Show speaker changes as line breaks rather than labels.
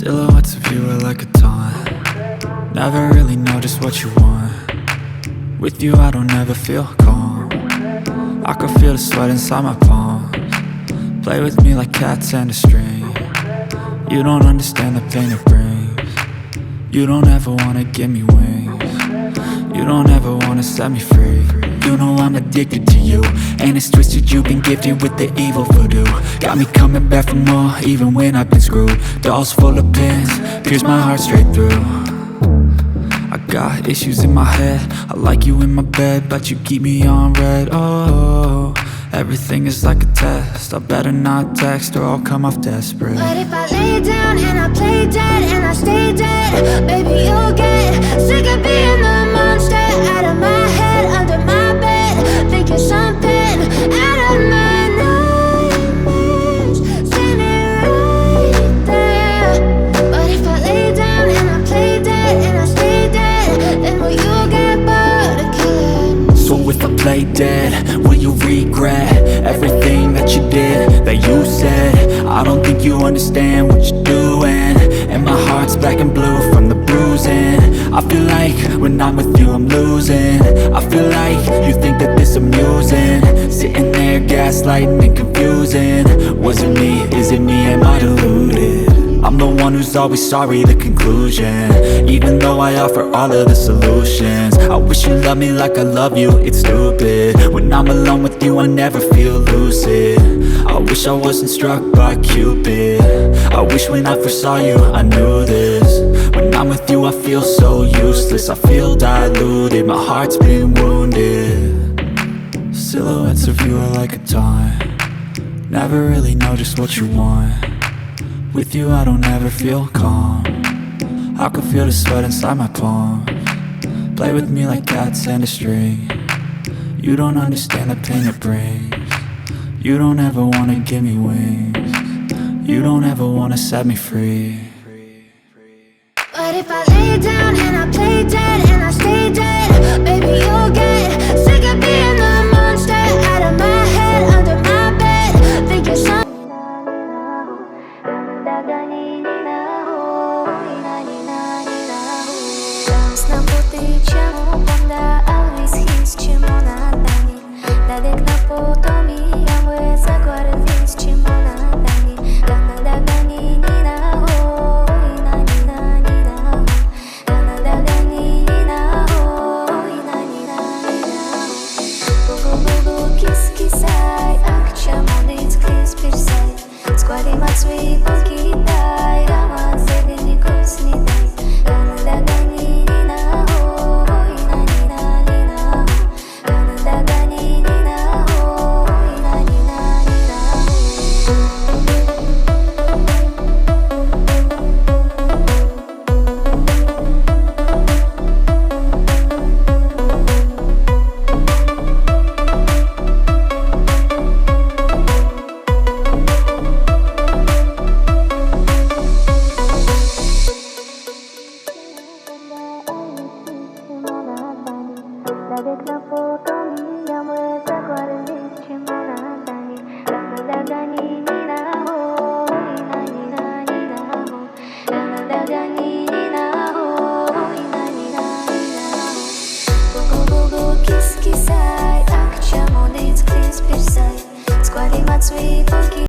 Silhouettes of you are like a taunt. Never really know just what you want. With you I don't ever feel calm. I can feel the sweat inside my palms. Play with me like cats and a string. You don't understand the pain it brings. You don't ever wanna give me wings. You don't ever wanna set me free. You know I'm addicted to you, and it's twisted, you've been gifted with the evil voodoo. Got me coming back for more, even when I've been screwed. Dolls full of pins, pierce my heart straight through. I got issues in my head, I like you in my bed, but you keep me on red. Oh, everything is like a test, I better not text or I'll come off desperate.
But if I lay down and I play dead and I stay dead, baby you'll get sick of being the monster out of my head, under my bed, thinking something out of my nightmares, standing right there. But if I lay down and I play dead and I stay dead, then will you get bored of killing?
So if I play dead, will you regret everything that you did, that you said? I don't think you understand what you're doing, and my heart's black and blue from the bruising. I feel like when I'm with you I'm losing. I feel like you think that this amusing, sitting there gaslighting and confusing. Was it me? Is it me? Am I deluded? I'm the one who's always sorry, the conclusion, even though I offer all of the solutions. I wish you loved me like I love you, it's stupid. When I'm alone with you I never feel lucid. I wish I wasn't struck by Cupid. I wish when I first saw you I knew this. When I'm with you I feel so useless, I feel diluted, my heart's been wounded. Silhouettes of you are like a taunt. Never really know just what you want. With you I don't ever feel calm. I can feel the sweat inside my palms. Play with me like cats and a string. You don't understand the pain it brings. You don't ever wanna give me wings. You don't ever wanna set me free.
But if I lay down and I play dead and I stay dead, baby you'll get sick of being the monster out of my head, under my bed, thinking something. Свои покидай, роман не снидай. Кис-кисай, ах, чаму дыць, клис, персай. Сквали мат свои поки.